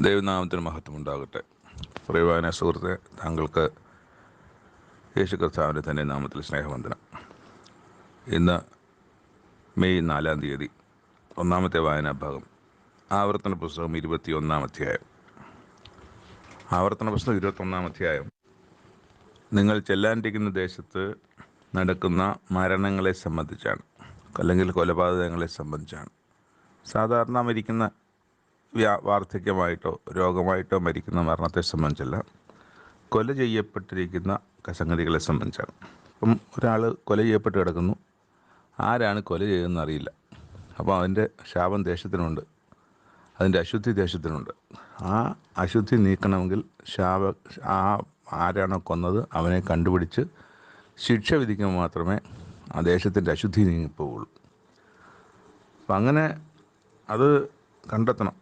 ദൈവനാമത്തിന് മഹത്വം ഉണ്ടാകട്ടെ. പ്രിയവാന സുഹൃത്തെ, താങ്കൾക്ക് യേശു കർത്താവിൻ്റെ തന്നെ നാമത്തിൽ സ്നേഹവന്ദനം. ഇന്ന് മെയ് 4 ഒന്നാമത്തെ വായനാഭാഗം ആവർത്തന പുസ്തകം 21 അധ്യായം. ആവർത്തന പുസ്തകം 21 അധ്യായം നിങ്ങൾ ചെല്ലാനിരിക്കുന്ന ദേശത്ത് നടക്കുന്ന മരണങ്ങളെ സംബന്ധിച്ചാണ്, അല്ലെങ്കിൽ കൊലപാതകങ്ങളെ സംബന്ധിച്ചാണ്. സാധാരണ മരിക്കുന്ന വാർദ്ധക്യമായിട്ടോ രോഗമായിട്ടോ മരിക്കുന്ന മരണത്തെ സംബന്ധിച്ചല്ല, കൊല ചെയ്യപ്പെട്ടിരിക്കുന്ന സംഗതികളെ സംബന്ധിച്ചാണ്. ഇപ്പം ഒരാൾ കൊല ചെയ്യപ്പെട്ട് കിടക്കുന്നു, ആരാണ് കൊല ചെയ്തതെന്ന് അറിയില്ല. അപ്പോൾ അതിൻ്റെ ശാപം ദേശത്തിനുണ്ട്, അതിൻ്റെ അശുദ്ധി ദേശത്തിനുണ്ട്. ആ അശുദ്ധി നീക്കണമെങ്കിൽ ആരാണോ കൊന്നത് അവനെ കണ്ടുപിടിച്ച് ശിക്ഷ വിധിക്കുമ്പോൾ മാത്രമേ ആ ദേശത്തിൻ്റെ അശുദ്ധി നീങ്ങിപ്പോവുള്ളൂ. അപ്പം അങ്ങനെ അത് കണ്ടെത്തണം.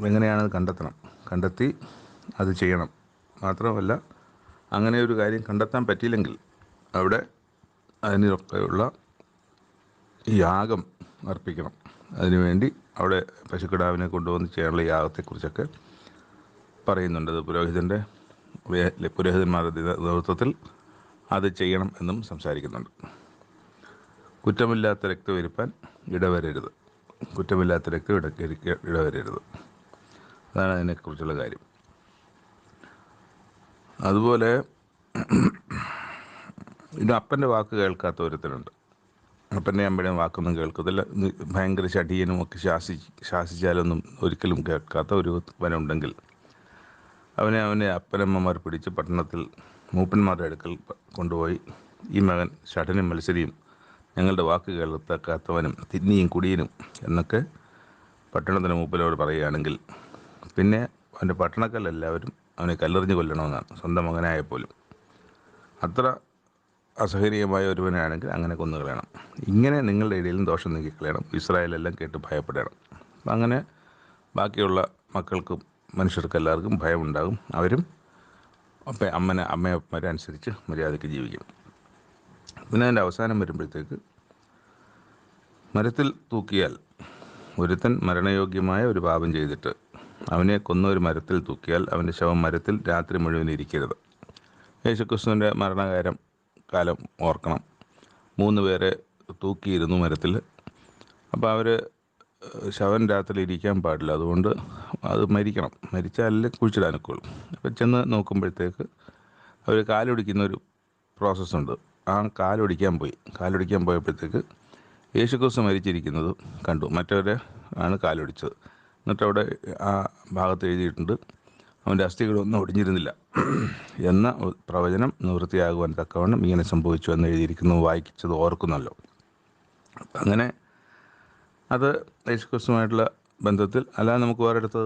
എങ്ങനെയാണത് കണ്ടെത്തി അത് ചെയ്യണം. മാത്രമല്ല, അങ്ങനെ ഒരു കാര്യം കണ്ടെത്താൻ പറ്റിയില്ലെങ്കിൽ അവിടെ അതിനൊക്കെയുള്ള യാഗം അർപ്പിക്കണം. അതിനുവേണ്ടി അവിടെ പശുക്കിടാവിനെ കൊണ്ടുവന്ന് ചെയ്യാനുള്ള യാഗത്തെക്കുറിച്ചൊക്കെ പറയുന്നുണ്ട്. അത് പുരോഹിതന്മാരുടെ നേതൃത്വത്തിൽ അത് ചെയ്യണം എന്നും സംസാരിക്കുന്നുണ്ട്. കുറ്റമില്ലാത്ത രക്തം വരുപ്പാൻ ഇടവരരുത്. അതാണ് അതിനെക്കുറിച്ചുള്ള കാര്യം. അതുപോലെ ഇത് അപ്പൻ്റെ വാക്ക് കേൾക്കാത്ത ഒരുത്തനുണ്ട്. അപ്പൻ്റെ അമ്മയുടെയും വാക്കൊന്നും കേൾക്കത്തില്ല. ഭയങ്കര ശഠീയനും ഒക്കെ ശാസിച്ചാലൊന്നും ഒരിക്കലും കേൾക്കാത്ത ഒരു വനുണ്ടെങ്കിൽ അവനെ അപ്പനമ്മമാർ പിടിച്ച് പട്ടണത്തിൽ മൂപ്പന്മാരുടെ അടുക്കൽ കൊണ്ടുപോയി, ഈ മകൻ ശഠനും മത്സരിയും ഞങ്ങളുടെ വാക്ക് കേൾക്കാത്തവനും തിന്നിയും കുടിയനും എന്നൊക്കെ പട്ടണത്തിന് മൂപ്പനോട് പറയുകയാണെങ്കിൽ പിന്നെ അവൻ്റെ പട്ടണക്കാരെല്ലാവരും അവനെ കല്ലെറിഞ്ഞ് കൊല്ലണമെന്നാണ്, സ്വന്തം മകനായപ്പോലും. അത്ര അസഹനീയമായ ഒരുവനാണെങ്കിൽ അങ്ങനെ കൊന്നുകളയണം. ഇങ്ങനെ നിങ്ങളുടെ ഇടയിലും ദോഷം നീക്കിക്കളയണം. ഇസ്രായേലെല്ലാം കേട്ട് ഭയപ്പെടണം. അങ്ങനെ ബാക്കിയുള്ള മക്കൾക്കും മനുഷ്യർക്കും എല്ലാവർക്കും ഭയമുണ്ടാകും. അവരും അമ്മയപ്പന്മാരെ അനുസരിച്ച് മര്യാദയ്ക്ക് ജീവിക്കും. പിന്നെ അതിൻ്റെ അവസാനം വരുമ്പോഴത്തേക്ക് മരത്തിൽ തൂക്കിയാൽ, ഒരുത്തൻ മരണയോഗ്യമായ ഒരു പാപം ചെയ്തിട്ട് അവനെ കൊന്ന ഒരു മരത്തിൽ തൂക്കിയാൽ അവൻ്റെ ശവം മരത്തിൽ രാത്രി മുഴുവൻ ഇരിക്കരുത്. യേശുക്രിസ്തുവിൻ്റെ കാലം ഓർക്കണം. 3 പേരെ തൂക്കിയിരുന്നു മരത്തിൽ. അപ്പോൾ അവർ ശവം രാത്രി ഇരിക്കാൻ പാടില്ല. അതുകൊണ്ട് അത് മരിച്ചാലേ കുഴിച്ചിടാനൊക്കെയുള്ളൂ. അപ്പോൾ ചെന്ന് നോക്കുമ്പോഴത്തേക്ക് അവർ കാലൊടിക്കുന്നൊരു പ്രോസസ്സുണ്ട്. ആ കാലൊടിക്കാൻ പോയപ്പോഴത്തേക്ക് യേശുക്രിസ്തു മരിച്ചിരിക്കുന്നത് കണ്ടു. മറ്റവരെ ആണ് കാലൊടിച്ചത്. എന്നിട്ട് അവിടെ ആ ഭാഗത്ത് എഴുതിയിട്ടുണ്ട്, അവൻ്റെ അസ്ഥികളൊന്നും ഒടിഞ്ഞിരുന്നില്ല എന്ന പ്രവചനം നിവൃത്തിയാകുവാൻ തക്കവണ്ണം ഇങ്ങനെ സംഭവിച്ചു എന്ന് എഴുതിയിരിക്കുന്നു. വായിച്ചത് ഓർക്കുന്നല്ലോ. അങ്ങനെ അത് യേശുക്രിസ്തുമായിട്ടുള്ള ബന്ധത്തിൽ, അല്ലാതെ നമുക്ക് വേറെടുത്ത്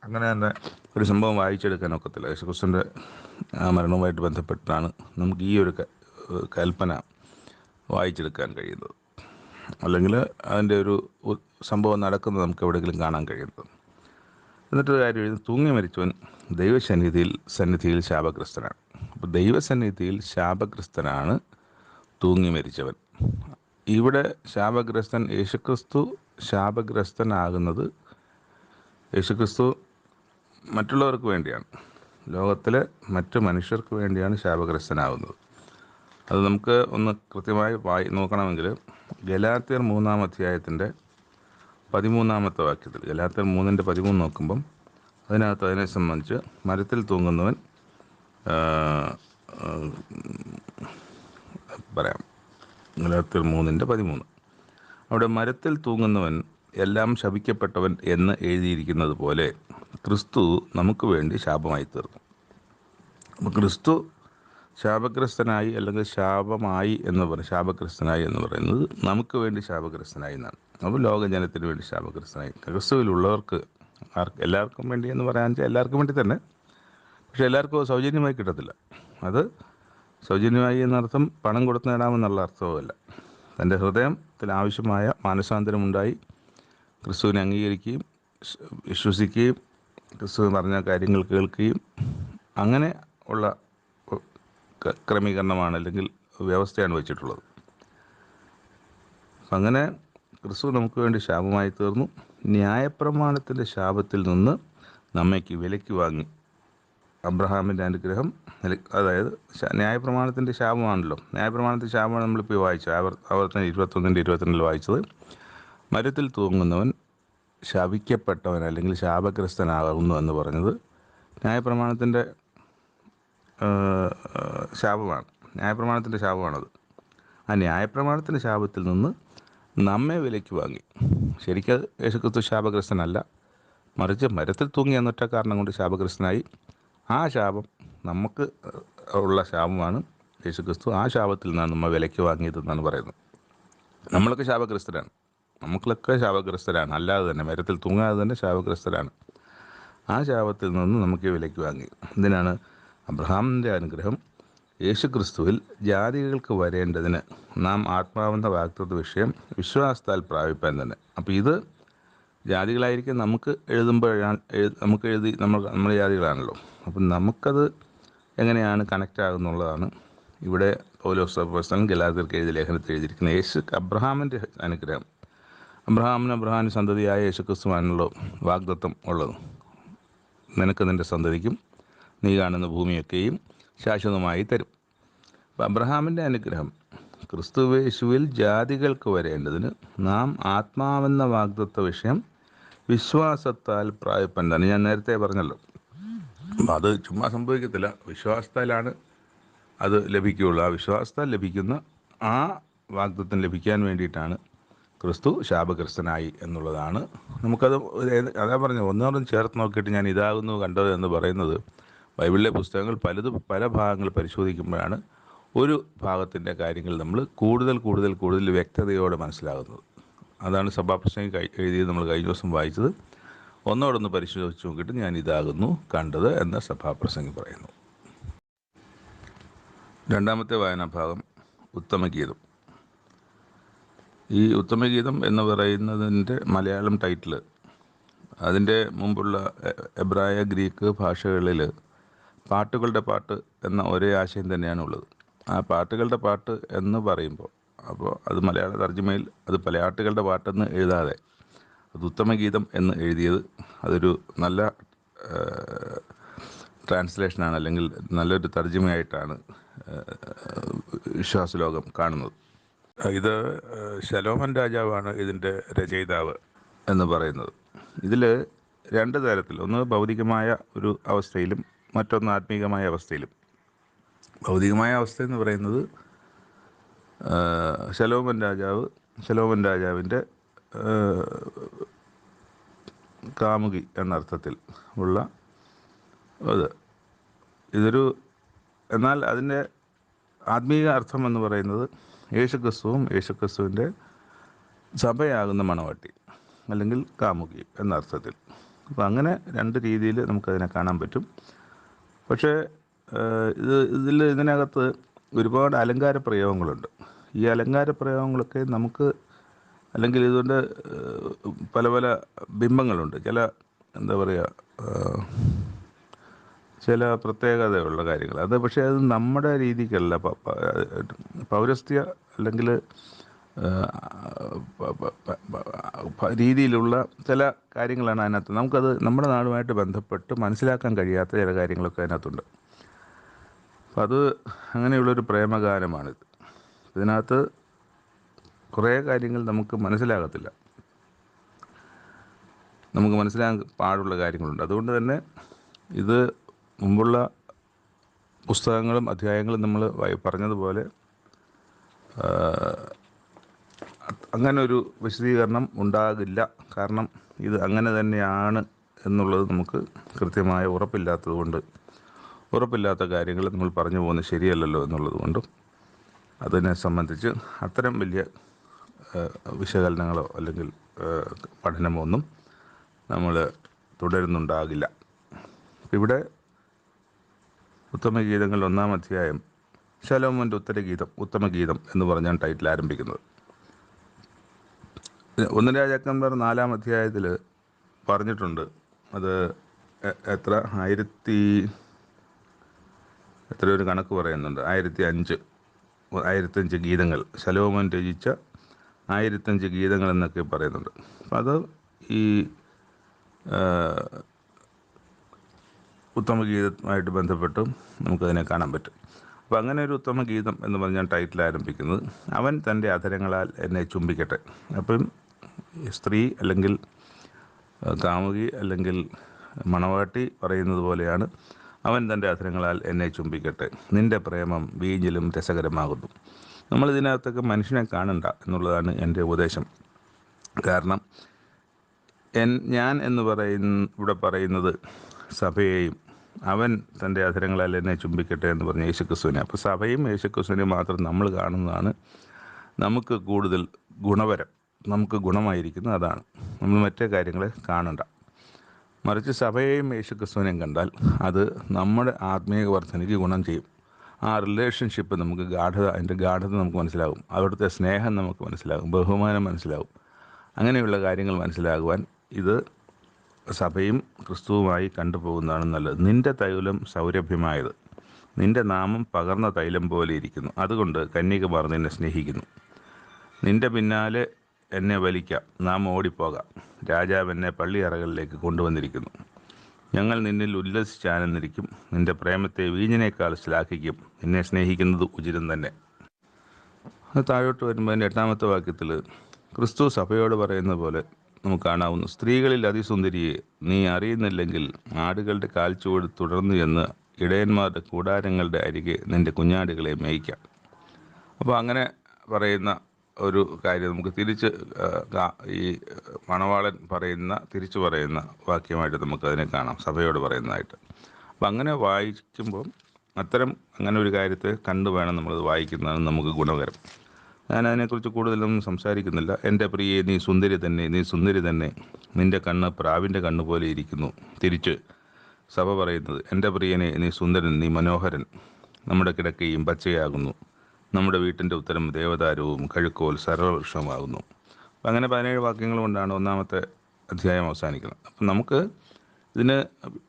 അങ്ങനെ തന്നെ ഒരു സംഭവം വായിച്ചെടുക്കാൻ ഒക്കത്തില്ല. യേശുക്രിസ്തുവിൻ്റെ മരണവുമായിട്ട് ബന്ധപ്പെട്ടാണ് നമുക്ക് ഈ ഒരു കൽപ്പന വായിച്ചെടുക്കാൻ കഴിയുന്നത്. അല്ലെങ്കിൽ അതിൻ്റെ ഒരു സംഭവം നടക്കുന്നത് നമുക്ക് എവിടെയെങ്കിലും കാണാൻ കഴിയുന്നത്. എന്നിട്ടൊരു കാര്യം എഴുതി, തൂങ്ങി മരിച്ചവൻ ദൈവസന്നിധിയിൽ ശാപഗ്രസ്തനാണ്. അപ്പോൾ ദൈവസന്നിധിയിൽ ശാപഗ്രസ്തനാണ് തൂങ്ങി മരിച്ചവൻ. ഇവിടെ ശാപഗ്രസ്തൻ, യേശുക്രിസ്തു ശാപഗ്രസ്തനാകുന്നത്, യേശുക്രിസ്തു മറ്റുള്ളവർക്ക് വേണ്ടിയാണ്, ലോകത്തിലെ മറ്റു മനുഷ്യർക്ക് വേണ്ടിയാണ് ശാപഗ്രസ്തനാകുന്നത്. അത് നമുക്ക് ഒന്ന് കൃത്യമായി നോക്കണമെങ്കിൽ ഗലാത്യർ 3 അധ്യായത്തിൻ്റെ 13 വാക്യത്തിൽ, ഗലാത്യർ 3:13 നോക്കുമ്പം അതിനകത്ത് അതിനെ സംബന്ധിച്ച് മരത്തിൽ തൂങ്ങുന്നവൻ പറയാം. ഗലാത്യർ 3:13 അവിടെ മരത്തിൽ തൂങ്ങുന്നവൻ എല്ലാം ശപിക്കപ്പെട്ടവൻ എന്ന് എഴുതിയിരിക്കുന്നത് പോലെ ക്രിസ്തു നമുക്ക് വേണ്ടി ശാപമായി തീർന്നു. അപ്പോൾ ക്രിസ്തു ശാപഗ്രസ്തനായി, അല്ലെങ്കിൽ ശാപഗ്രസ്തനായി എന്ന് പറയുന്നത് നമുക്ക് വേണ്ടി ശാപഗ്രസ്തനായി എന്നാണ്. അപ്പോൾ ലോകജനത്തിന് വേണ്ടി ശാപഗ്രസ്തനായി. ക്രിസ്തുവിലുള്ളവർക്ക് എല്ലാവർക്കും വേണ്ടി എന്ന് പറയാൻ വെച്ചാൽ എല്ലാവർക്കും വേണ്ടി തന്നെ, പക്ഷെ എല്ലാവർക്കും അത് സൗജന്യമായി കിട്ടത്തില്ല. അത് സൗജന്യമായി എന്നർത്ഥം പണം കൊടുത്ത് നേടാമെന്നുള്ള അർത്ഥവുമല്ല. തൻ്റെ ഹൃദയത്തിൽ ആവശ്യമായ മാനസാന്തരമുണ്ടായി ക്രിസ്തുവിനെ അംഗീകരിക്കുകയും വിശ്വസിക്കുകയും ക്രിസ്തു പറഞ്ഞ കാര്യങ്ങൾ കേൾക്കുകയും അങ്ങനെ ഉള്ള ക്രമീകരണമാണ്, അല്ലെങ്കിൽ വ്യവസ്ഥയാണ് വെച്ചിട്ടുള്ളത്. അങ്ങനെ ക്രിസ്തു നമുക്ക് വേണ്ടി ശാപമായി തീർന്നു. ന്യായപ്രമാണത്തിൻ്റെ ശാപത്തിൽ നിന്ന് നമ്മയ്ക്ക് വിലയ്ക്ക് വാങ്ങി. അബ്രഹാമിൻ്റെ അനുഗ്രഹം അതായത് ന്യായപ്രമാണത്തിൻ്റെ ശാപമാണല്ലോ. ന്യായപ്രമാണത്തിൻ്റെ ശാപമാണ് നമ്മളിപ്പോൾ വായിച്ചത്. ആവർത്തനം 21-22 വായിച്ചത്. മരത്തിൽ തൂങ്ങുന്നവൻ ശപിക്കപ്പെട്ടവൻ അല്ലെങ്കിൽ ശാപഗ്രസ്തനാകുന്നു എന്ന് പറഞ്ഞത് ന്യായപ്രമാണത്തിൻ്റെ ശാപമാണ്. ന്യായപ്രമാണത്തിൻ്റെ ശാപമാണത്. ആ ന്യായപ്രമാണത്തിൻ്റെ ശാപത്തിൽ നിന്ന് നമ്മെ വിലയ്ക്ക് വാങ്ങി. ശരിക്കും യേശുക്രിസ്തു ശാപഗ്രസ്തനല്ല, മറിച്ച് മരത്തിൽ തൂങ്ങി എന്നൊറ്റ കാരണം കൊണ്ട് ശാപഗ്രസ്തനായി. ആ ശാപം നമുക്ക് ഉള്ള ശാപമാണ് യേശുക്രിസ്തു. ആ ശാപത്തിൽ നിന്നാണ് നമ്മെ വിലയ്ക്ക് വാങ്ങിയതെന്നാണ് പറയുന്നത്. നമ്മളൊക്കെ ശാപഗ്രസ്തരാണ്, അല്ലാതെ തന്നെ മരത്തിൽ തൂങ്ങാതെ തന്നെ ശാപഗ്രസ്തരാണ്. ആ ശാപത്തിൽ നിന്ന് നമുക്ക് വിലയ്ക്ക് വാങ്ങി. ഇതിനാണ് അബ്രഹാമിൻ്റെ അനുഗ്രഹം യേശുക്രിസ്തുവിൽ ജാതികൾക്ക് വരേണ്ടതിന് നാം ആത്മാവെന്ന വാഗ്ദത്ത വിഷയം വിശ്വാസത്താൽ പ്രാപിപ്പാൻ തന്നെ. അപ്പോൾ ഇത് ജാതികളായിരിക്കും നമുക്ക് നമ്മൾ ജാതികളാണല്ലോ. അപ്പം നമുക്കത് എങ്ങനെയാണ് കണക്റ്റ് ആകുന്നുള്ളതാണ് ഇവിടെ പൗലോസ് അപ്പോസ്തലൻ ഗലാത്യർക്ക് എഴുതിയ ലേഖനത്തിൽ എഴുതിയിരിക്കുന്നത്. അബ്രഹാമിൻ്റെ അനുഗ്രഹം, അബ്രഹാമിൻ്റെ സന്തതിയായ യേശുക്രിസ്തുവാണല്ലോ വാഗ്ദത്തം ഉള്ളത്. നിനക്ക് നിൻ്റെ സന്തതിക്കും നീ കാണുന്ന ഭൂമിയൊക്കെയും ശാശ്വതമായി തരും. അപ്പം അബ്രഹാമിൻ്റെ അനുഗ്രഹം ക്രിസ്തുവേശുവിൽ ജാതികൾക്ക് വരേണ്ടതിന് നാം ആത്മാവെന്ന വാഗ്ദത്ത വിഷയം വിശ്വാസത്താൽ പ്രാപിപ്പാൻ തന്നെ. ഞാൻ നേരത്തെ പറഞ്ഞല്ലോ, അത് ചുമ്മാ സംഭവിക്കത്തില്ല, വിശ്വാസത്താലാണ് അത് ലഭിക്കുകയുള്ളൂ. ആ വിശ്വാസത്താൽ ലഭിക്കുന്ന ആ വാഗ്ദത്തം ലഭിക്കാൻ വേണ്ടിയിട്ടാണ് ക്രിസ്തു ശാപഗ്രസ്തനായി എന്നുള്ളതാണ്. നമുക്കത് അതാ പറഞ്ഞു, ഒന്നോടും ചേർത്ത് നോക്കിയിട്ട് ഞാൻ ഇതാകുന്നു കണ്ടത് എന്ന് പറയുന്നത് ബൈബിളിലെ പുസ്തകങ്ങൾ പല ഭാഗങ്ങൾ പരിശോധിക്കുമ്പോഴാണ് ഒരു ഭാഗത്തിൻ്റെ കാര്യങ്ങൾ നമ്മൾ കൂടുതൽ വ്യക്തതയോടെ മനസ്സിലാകുന്നത്. അതാണ് സഭാപ്രസംഗം എഴുതിയത് നമ്മൾ കഴിഞ്ഞ ദിവസം വായിച്ചത്. ഒന്നോടൊന്ന് പരിശോധിച്ച് നോക്കിയിട്ട് ഞാൻ ഇതാകുന്നു കണ്ടത് എന്ന് സഭാപ്രസംഗം പറയുന്നു. രണ്ടാമത്തെ വായനാഭാഗം ഉത്തമഗീതം. ഈ ഉത്തമഗീതം എന്ന് പറയുന്നതിൻ്റെ മലയാളം ടൈറ്റിൽ അതിൻ്റെ മുമ്പുള്ള എബ്രായ, ഗ്രീക്ക് ഭാഷകളിൽ പാട്ടുകളുടെ പാട്ട് എന്ന ഒരേ ആശയം തന്നെയാണ് ഉള്ളത്. ആ പാട്ടുകളുടെ പാട്ട് എന്ന് പറയുമ്പോൾ അത് മലയാള തർജ്ജിമയിൽ അത് പലയാട്ടുകളുടെ പാട്ടെന്ന് എഴുതാതെ അത് ഉത്തമഗീതം എന്ന് എഴുതിയത് അതൊരു നല്ല ട്രാൻസ്ലേഷനാണ്, അല്ലെങ്കിൽ നല്ലൊരു തർജ്ജിമയായിട്ടാണ് വിശ്വാസലോകം കാണുന്നത്. ഇത് ശലോമൻ രാജാവാണ് ഇതിൻ്റെ രചയിതാവ് എന്ന് പറയുന്നത്. ഇതിൽ രണ്ട് തരത്തിൽ, ഒന്ന് ഭൗതികമായ ഒരു അവസ്ഥയിലും മറ്റൊന്ന് ആത്മീകമായ അവസ്ഥയിലും. ഭൗതികമായ അവസ്ഥ എന്ന് പറയുന്നത് ശലോമൻ രാജാവിൻ്റെ കാമുകി എന്നർത്ഥത്തിൽ ഉള്ള എന്നാൽ അതിൻ്റെ ആത്മീയ അർത്ഥം എന്ന് പറയുന്നത് യേശുക്രിസ്തുവിൻ്റെ സഭയാകുന്ന മണവാട്ടി അല്ലെങ്കിൽ കാമുകി എന്നർത്ഥത്തിൽ. അപ്പോൾ അങ്ങനെ രണ്ട് രീതിയിൽ നമുക്കതിനെ കാണാൻ പറ്റും. പക്ഷേ ഇതിനകത്ത് ഒരുപാട് അലങ്കാര പ്രയോഗങ്ങളുണ്ട്. ഈ അലങ്കാര പ്രയോഗങ്ങളൊക്കെ നമുക്ക്, അല്ലെങ്കിൽ ഇതുകൊണ്ട് പല ബിംബങ്ങളുണ്ട്, ചില പ്രത്യേകതയുള്ള കാര്യങ്ങൾ. പക്ഷേ അത് നമ്മുടെ രീതിക്കല്ല, പൗരസ്ത്യ അല്ലെങ്കിൽ രീതിയിലുള്ള ചില കാര്യങ്ങളാണ് അതിനകത്ത്. നമുക്കത് നമ്മുടെ നാടുമായിട്ട് ബന്ധപ്പെട്ട് മനസ്സിലാക്കാൻ കഴിയാത്ത ചില കാര്യങ്ങളൊക്കെ അതിനകത്തുണ്ട്. അപ്പം അത് അങ്ങനെയുള്ളൊരു പ്രേമഗാനമാണിത്. ഇതിനകത്ത് കുറേ കാര്യങ്ങൾ നമുക്ക് മനസ്സിലാകത്തില്ല, നമുക്ക് മനസ്സിലാകാൻ പാടുള്ള കാര്യങ്ങളുണ്ട്. അതുകൊണ്ട് തന്നെ ഇത് മുമ്പുള്ള പുസ്തകങ്ങളും അധ്യായങ്ങളും നമ്മൾ പറഞ്ഞതുപോലെ അങ്ങനൊരു വിശദീകരണം ഉണ്ടാകില്ല. കാരണം ഇത് അങ്ങനെ തന്നെയാണ് എന്നുള്ളത് നമുക്ക് കൃത്യമായ ഉറപ്പില്ലാത്ത കാര്യങ്ങൾ നമ്മൾ പറഞ്ഞു പോകുന്നത് ശരിയല്ലല്ലോ എന്നുള്ളത് കൊണ്ടും അതിനെ സംബന്ധിച്ച് അത്തരം വലിയ വിശകലനങ്ങളോ അല്ലെങ്കിൽ പഠനമോ ഒന്നും നമ്മൾ തുടരുന്നുണ്ടാകില്ല. ഇവിടെ ഉത്തമഗീതങ്ങൾ 1-ാം അധ്യായം ശലോമോൻ്റെ ഉത്തമഗീതം എന്ന് പറഞ്ഞാണ് ടൈറ്റിൽ ആരംഭിക്കുന്നത്. 1 രാജാക്കന്മാർ 4-ാം അധ്യായത്തിൽ പറഞ്ഞിട്ടുണ്ട്. അത് എത്ര ഒരു കണക്ക് പറയുന്നുണ്ട്, 1005 ഗീതങ്ങൾ, ശലോമോൻ രചിച്ച 1005 ഗീതങ്ങൾ എന്നൊക്കെ പറയുന്നുണ്ട്. അപ്പം അത് ഈ ഉത്തമ ഗീതമായിട്ട് ബന്ധപ്പെട്ട് നമുക്കതിനെ കാണാൻ പറ്റും. അപ്പോൾ അങ്ങനെ ഒരു ഉത്തമ ഗീതം എന്ന് പറഞ്ഞാൽ ടൈറ്റിൽ ആരംഭിക്കുന്നത് അവൻ തൻ്റെ അധരങ്ങളാൽ എന്നെ ചുംബിക്കട്ടെ. അപ്പം സ്ത്രീ അല്ലെങ്കിൽ കാമുകി അല്ലെങ്കിൽ മണവാട്ടി പറയുന്നത് പോലെയാണ് അവൻ തൻ്റെ അധരങ്ങളാൽ എന്നെ ചുംബിക്കട്ടെ, നിൻ്റെ പ്രേമം വീഞ്ഞിലും രസകരമാകുന്നു. നമ്മളിതിനകത്തൊക്കെ മനുഷ്യനെ കാണണ്ട എന്നുള്ളതാണ് എൻ്റെ ഉപദേശം. കാരണം ഞാൻ എന്ന് ഇവിടെ പറയുന്നത് സഭയെയും അവൻ തൻ്റെ അധരങ്ങളാൽ എന്നെ ചുംബിക്കട്ടെ എന്ന് പറഞ്ഞ യേശുക്രിസ്തുവിനെ. അപ്പോൾ സഭയും യേശുക്രിസ്തുവിനെ മാത്രം നമ്മൾ കാണുന്നതാണ് നമുക്ക് കൂടുതൽ ഗുണപരം, നമുക്ക് ഗുണമായിരിക്കുന്നത് അതാണ്. നമ്മൾ മറ്റേ കാര്യങ്ങളെ കാണണ്ട. മറിച്ച് സഭയെയും യേശുക്രിസ്തുവിനെയും കണ്ടാൽ അത് നമ്മുടെ ആത്മീയ വർധനയ്ക്ക് ഗുണം ചെയ്യും. ആ റിലേഷൻഷിപ്പ് നമുക്ക് അതിൻ്റെ ഗാഠത നമുക്ക് മനസ്സിലാകും, അവിടുത്തെ സ്നേഹം നമുക്ക് മനസ്സിലാകും, ബഹുമാനം മനസ്സിലാകും. അങ്ങനെയുള്ള കാര്യങ്ങൾ മനസ്സിലാകുവാൻ ഇത് സഭയും ക്രിസ്തുവുമായി കണ്ടുപോകുന്നതാണ് നല്ലത്. നിൻ്റെ തൈലം സൗരഭ്യമായത്, നിൻ്റെ നാമം പകർന്ന തൈലം പോലെ ഇരിക്കുന്നു, അതുകൊണ്ട് കന്യകമാർ നിന്നെ സ്നേഹിക്കുന്നു. നിൻ്റെ പിന്നാലെ എന്നെ വലിക്കാം, നാം ഓടിപ്പോകാം, രാജാവ് എന്നെ പള്ളിയറകളിലേക്ക് കൊണ്ടുവന്നിരിക്കുന്നു. ഞങ്ങൾ നിന്നിൽ ഉല്ലസിച്ചാനന്ദിരിക്കും, നിൻ്റെ പ്രേമത്തെ വീഞ്ഞിനേക്കാൾ ശ്ലാഘിക്കും, നിന്നെ സ്നേഹിക്കുന്നത് ഉചിതം തന്നെ. അത് താഴോട്ട് വരുമ്പോൾ അതിൻ്റെ 8ാമത്തെ വാക്യത്തിൽ ക്രിസ്തു സഭയോട് പറയുന്ന പോലെ നമുക്ക് കാണാവുന്നു. സ്ത്രീകളിൽ അതിസുന്ദരിയെ നീ അറിയുന്നില്ലെങ്കിൽ ആടുകളുടെ കാൽച്ചുവട് തുടർന്നു എന്ന് ഇടയന്മാരുടെ കൂടാരങ്ങളുടെ അരികെ നിൻ്റെ കുഞ്ഞാടുകളെ മേയ്ക്കാം. അപ്പോൾ അങ്ങനെ പറയുന്ന ഒരു കാര്യം നമുക്ക് ഈ മണവാളൻ തിരിച്ചു പറയുന്ന വാക്യമായിട്ട് നമുക്കതിനെ കാണാം, സഭയോട് പറയുന്നതായിട്ട്. അപ്പം അങ്ങനെ വായിക്കുമ്പോൾ അങ്ങനെ ഒരു കാര്യത്തെ കണ്ടു വേണം നമ്മളത് വായിക്കുന്നതാണ് നമുക്ക് ഗുണകരം. ഞാൻ അതിനെക്കുറിച്ച് കൂടുതലൊന്നും സംസാരിക്കുന്നില്ല. എൻ്റെ പ്രിയെ നീ സുന്ദരി തന്നെ, നീ സുന്ദരി തന്നെ, നിൻ്റെ കണ്ണ് പ്രാവിൻ്റെ കണ്ണ് പോലെ ഇരിക്കുന്നു. തിരിച്ച് സഭ പറയുന്നത്, എൻ്റെ പ്രിയനെ നീ സുന്ദരൻ, നീ മനോഹരൻ, നമ്മുടെ കിടക്കയും പച്ചയാകുന്നു, നമ്മുടെ വീട്ടിൻ്റെ ഉത്തരം ദേവദാരവും കഴുക്കോൽ സർവവൃക്ഷമാകുന്നു. അപ്പം അങ്ങനെ 17 വാക്യങ്ങൾ കൊണ്ടാണ് 1-ാമത്തെ അധ്യായം അവസാനിക്കുന്നത്. അപ്പം നമുക്ക് ഇതിന്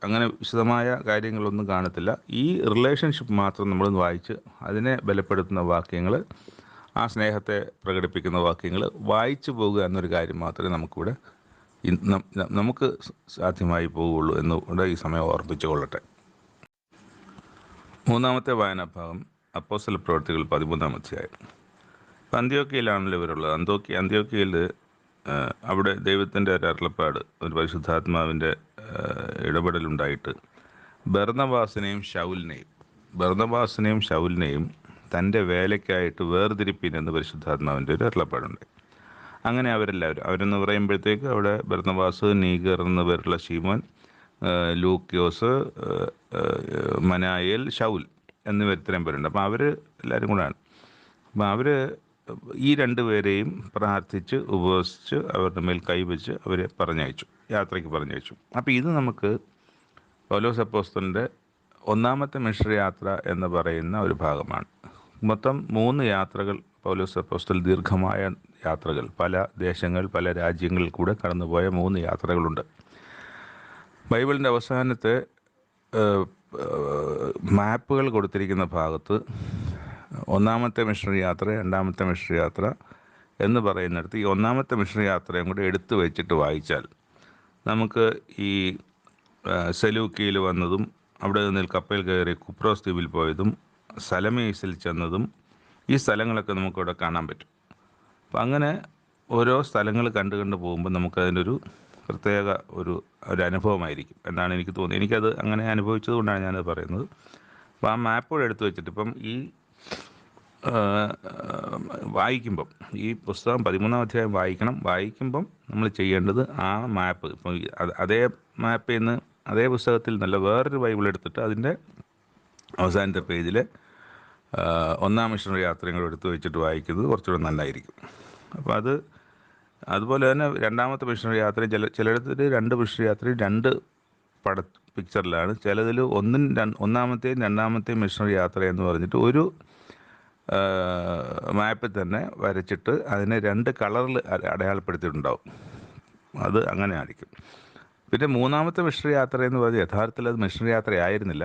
അങ്ങനെ വിശദമായ കാര്യങ്ങളൊന്നും കാണത്തില്ല. ഈ റിലേഷൻഷിപ്പ് മാത്രം നമ്മൾ വായിച്ച് അതിനെ ബലപ്പെടുത്തുന്ന വാക്യങ്ങൾ, ആ സ്നേഹത്തെ പ്രകടിപ്പിക്കുന്ന വാക്യങ്ങൾ വായിച്ചു പോകുക എന്നൊരു കാര്യം മാത്രമേ നമുക്ക് സാധ്യമായി പോവുകയുള്ളൂ എന്നുകൂടെ ഈ സമയം ഓർമ്മിച്ചു കൊള്ളട്ടെ. 3-ാമത്തെ വായനാഭാഗം അപ്പോസ്തല പ്രവൃത്തികൾ 13-ാം അധ്യായം. അന്ത്യോക്യയിലാണല്ലോ ഇവരുള്ളത്. അന്ത്യോക്യയിൽ അവിടെ ദൈവത്തിൻ്റെ ഒരു അരുളപ്പാട്, ഒരു പരിശുദ്ധാത്മാവിൻ്റെ ഇടപെടലുണ്ടായിട്ട് ബർന്നബാസിനെയും ശൗലിനെയും തൻ്റെ വേലയ്ക്കായിട്ട് വേർതിരിപ്പിൻ എന്ന് പരിശുദ്ധാത്മാവിൻ്റെ ഒരു അരുളപ്പാടുണ്ട്. അങ്ങനെ അവരെന്ന് പറയുമ്പോഴത്തേക്ക് അവിടെ ബർന്നബാസ്, നീഗർ എന്ന പേരുള്ള ശീമോൻ, ലൂക്യോസ്, മനായേൽ, ശൗൽ എന്നിവർ ഇത്രയും പേരുണ്ട്. അപ്പോൾ അവർ എല്ലാവരും കൂടെയാണ്. അപ്പോൾ അവർ ഈ 2 പേരെയും പ്രാർത്ഥിച്ച് ഉപവസിച്ച് അവരുടെ മേൽ കൈവച്ച് അവരെ യാത്രയ്ക്ക് പറഞ്ഞയച്ചു. അപ്പോൾ ഇത് നമുക്ക് പൗലോസ് അപ്പോസ്തലൻ്റെ 1-ാമത്തെ മിഷണറി യാത്ര എന്ന് പറയുന്ന ഒരു ഭാഗമാണ്. മൊത്തം 3 യാത്രകൾ പൗലോസ് അപ്പോസ്തലൻ, ദീർഘമായ യാത്രകൾ, പല ദേശങ്ങൾ, പല രാജ്യങ്ങളിൽ കൂടെ കടന്നുപോയ 3 യാത്രകളുണ്ട്. ബൈബിളിൻ്റെ അവസാനത്തെ മാപ്പുകൾ കൊടുത്തിരിക്കുന്ന ഭാഗത്ത് 1-ാമത്തെ മിഷണറി യാത്ര, 2-ാമത്തെ മിഷണറി യാത്ര എന്ന് പറയുന്നിടത്ത് ഈ 1-ാമത്തെ മിഷണറി യാത്രയും കൂടെ എടുത്തു വെച്ചിട്ട് വായിച്ചാൽ നമുക്ക് ഈ സെലൂക്കിയിൽ വന്നതും അവിടെ നിന്ന് കപ്പൽ കയറി കുപ്രോസ് ദ്വീപിൽ പോയതും സലമീസിൽ ചെന്നതും ഈ സ്ഥലങ്ങളൊക്കെ നമുക്കിവിടെ കാണാൻ പറ്റും. അപ്പം അങ്ങനെ ഓരോ സ്ഥലങ്ങൾ കണ്ടു പോകുമ്പോൾ നമുക്കതിൻ്റെ ഒരു പ്രത്യേക ഒരു അനുഭവമായിരിക്കും എന്നാണ് എനിക്ക് തോന്നിയത്. എനിക്കത് അങ്ങനെ അനുഭവിച്ചത് കൊണ്ടാണ് ഞാനത് പറയുന്നത്. അപ്പോൾ ആ മാപ്പുകൾ എടുത്തു വെച്ചിട്ട് ഇപ്പം ഈ വായിക്കുമ്പം ഈ പുസ്തകം 13-ാം അധ്യായം വായിക്കുമ്പം നമ്മൾ ചെയ്യേണ്ടത് ആ മാപ്പ്, ഇപ്പം അതേ മാപ്പിൽ നിന്ന് അതേ പുസ്തകത്തിൽ നല്ല വേറൊരു ബൈബിൾ എടുത്തിട്ട് അതിൻ്റെ അവസാനത്തെ പേജിൽ 1-ാം മിഷണറി യാത്രയും കൂടെ എടുത്ത് വെച്ചിട്ട് വായിക്കുന്നത് കുറച്ചുകൂടെ നല്ലതായിരിക്കും. അപ്പോൾ അതുപോലെ തന്നെ 2-ാമത്തെ മിഷണറി യാത്രയും ചിലയിടത്തിൽ 2 മിഷണറി യാത്രയും 2 പിക്ചറിലാണ്, ചിലതിൽ 1-ാമത്തെയും 2-ാമത്തെയും മിഷണറി യാത്ര എന്ന് പറഞ്ഞിട്ട് ഒരു മാപ്പിൽ തന്നെ വരച്ചിട്ട് അതിനെ 2 കളറിൽ അടയാളപ്പെടുത്തിയിട്ടുണ്ടാവും. അത് അങ്ങനെ ആയിരിക്കും. പിന്നെ 3-ാമത്തെ മിഷണറി യാത്ര എന്ന് പറഞ്ഞാൽ യഥാർത്ഥത്തിൽ അത് മിഷണറി യാത്ര ആയിരുന്നില്ല,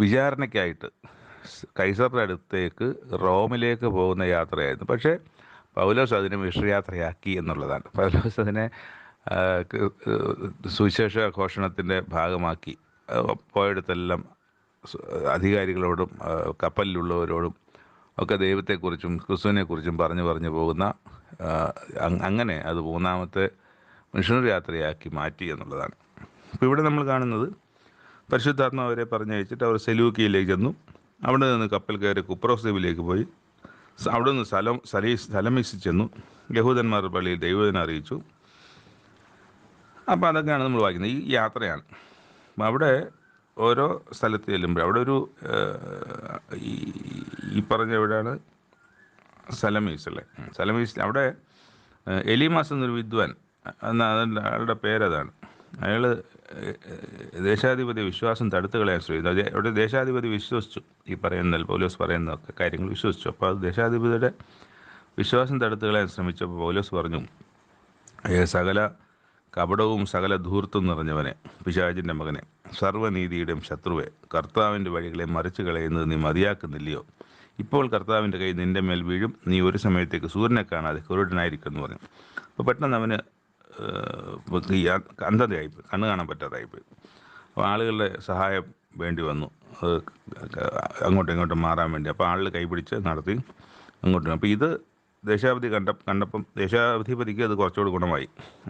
വിചാരണയ്ക്കായിട്ട് കൈസറുടെ അടുത്തേക്ക് റോമിലേക്ക് പോകുന്ന യാത്രയായിരുന്നു. പക്ഷേ പൗലോസ് അതിനെ മിഷണറി യാത്രയാക്കി എന്നുള്ളതാണ്. പൗലോസ് അതിനെ ആ, സുവിശേഷ ഘോഷണത്തിൻ്റെ ഭാഗമാക്കി പോയിടത്തെല്ലാം സു- അധികാരികളോടും കപ്പലിലുള്ളവരോടും ഒക്കെ ദൈവത്തെക്കുറിച്ചും ക്രിസ്തുവിനെക്കുറിച്ചും പറഞ്ഞു പോകുന്ന ആ, അങ്ങനെ അത് മൂന്നാമത്തെ മിഷണറി യാത്രയാക്കി മാറ്റി എന്നുള്ളതാണ്. അപ്പോൾ ഇവിടെ നമ്മൾ കാണുന്നത് പരിശുദ്ധാത്മാവരെ പറഞ്ഞയച്ചിട്ട് അവർ സെലൂക്കിയയിലേക്ക് ചെന്നു. അവിടെ നിന്ന് കപ്പൽ കയറി കുപ്രോസ് ദ്വീപിലേക്ക് പോയി. അവിടെ നിന്ന് സലമിസിൽ ചെന്നു. യഹൂദന്മാരുടെ പള്ളിയിൽ ദൈവത്തിനെ അറിയിച്ചു. അപ്പോൾ അതൊക്കെയാണ് നമ്മൾ വായിക്കുന്നത്. ഈ യാത്രയാണ്. അപ്പം അവിടെ ഓരോ സ്ഥലത്ത് ചെല്ലുമ്പോൾ അവിടെ ഒരു ഈ ഈ പറഞ്ഞ എവിടെയാണ് സലമീസ് അല്ലേ? സലമീസിൽ അവിടെ എലീമാസ് എന്നൊരു വിദ്വാൻ, അയാളുടെ പേരതാണ്. അയാൾ ദേശാധിപതി വിശ്വാസം തടുത്തു കളയാൻ ശ്രമിച്ചു. അവിടെ ദേശാധിപതി വിശ്വസിച്ചു, ഈ പറയുന്ന പൗലോസ് പറയുന്നതൊക്കെ കാര്യങ്ങൾ വിശ്വസിച്ചു. അപ്പോൾ അത് ദേശാധിപതിയുടെ വിശ്വാസം തടുത്തു കളയാൻ ശ്രമിച്ചപ്പോൾ പൗലോസ് പറഞ്ഞു, സകല കപടവും സകല ധൂർത്തും നിറഞ്ഞവനെ, പിശാചിൻ്റെ മകനെ, സർവ്വനീതിയുടെയും ശത്രുവെ, കർത്താവിൻ്റെ വഴികളെ മറിച്ചു കളയുന്നത് നീ മതിയാക്കുന്നില്ലയോ? ഇപ്പോൾ കർത്താവിൻ്റെ കൈ നിൻ്റെ മേൽ വീഴും, നീ ഒരു സമയത്തേക്ക് സൂര്യനെ കാണാതെ കുരുടനായിരിക്കും എന്ന് പറഞ്ഞു. അപ്പോൾ പെട്ടെന്ന് അവന് ഈ അന്ധതയായിപ്പോയി, കണ്ണ് കാണാൻ പറ്റാതായിപ്പോയി. അപ്പോൾ ആളുകളുടെ സഹായം വേണ്ടി വന്നു, അങ്ങോട്ടും ഇങ്ങോട്ടും മാറാൻ വേണ്ടി. അപ്പോൾ ആളുകൾ കൈപിടിച്ച് നടത്തി അങ്ങോട്ടും. അപ്പോൾ ഇത് ദേശാധിപതി കണ്ടപ്പം ദേശാധിപതിക്ക് അത് കുറച്ചുകൂടി ഗുണമായി.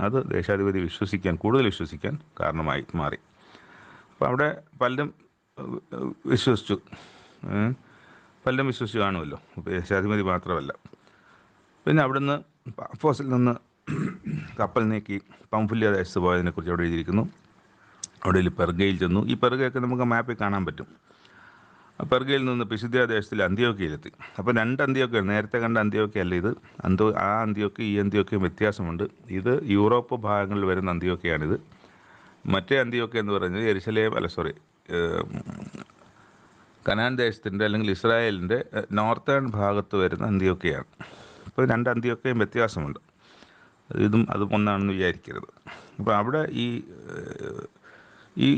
അത് ദേശാധിപതി കൂടുതൽ വിശ്വസിക്കാൻ കാരണമായി മാറി. അപ്പോൾ അവിടെ പലരും വിശ്വസിച്ചു, പലരും വിശ്വസിച്ച് കാണുമല്ലോ. അപ്പോൾ ദേശാധിപതി മാത്രമല്ല. പിന്നെ അവിടുന്ന് പാഫോസിൽ നിന്ന് കപ്പൽ നീക്കി പംഫുല്യ ദേശത്ത് പോയതിനെക്കുറിച്ച് അവിടെ എഴുതിയിരിക്കുന്നു. അവിടെ പെർഗയിൽ ചെന്നു. ഈ പെർഗയൊക്കെ നമുക്ക് മാപ്പിൽ കാണാൻ പറ്റും. പെർഗയിൽ നിന്ന് പിസിദ്യ ദേശത്തിൽ അന്ത്യോക്യയിലെത്തി. അപ്പോൾ രണ്ട് അന്ത്യോക്യ, നേരത്തെ കണ്ട അന്ത്യോക്യ അല്ല ഇത്. ആ അന്ത്യോക്യ ഈ അന്ത്യോക്യയും വ്യത്യാസമുണ്ട്. ഇത് യൂറോപ്പ് ഭാഗങ്ങളിൽ വരുന്ന അന്ത്യോക്യയാണിത്. മറ്റേ അന്ത്യോക്യ എന്ന് പറയുന്നത് കനാൻ ദേശത്തിൻ്റെ അല്ലെങ്കിൽ ഇസ്രായേലിൻ്റെ നോർത്തേൺ ഭാഗത്ത് വരുന്ന അന്ത്യോക്യയാണ്. അപ്പോൾ രണ്ട് അന്ത്യോക്യയും വ്യത്യാസമുണ്ട്. ഇതും അതും ഒന്നാണെന്ന് വിചാരിക്കരുത്. അപ്പോൾ അവിടെ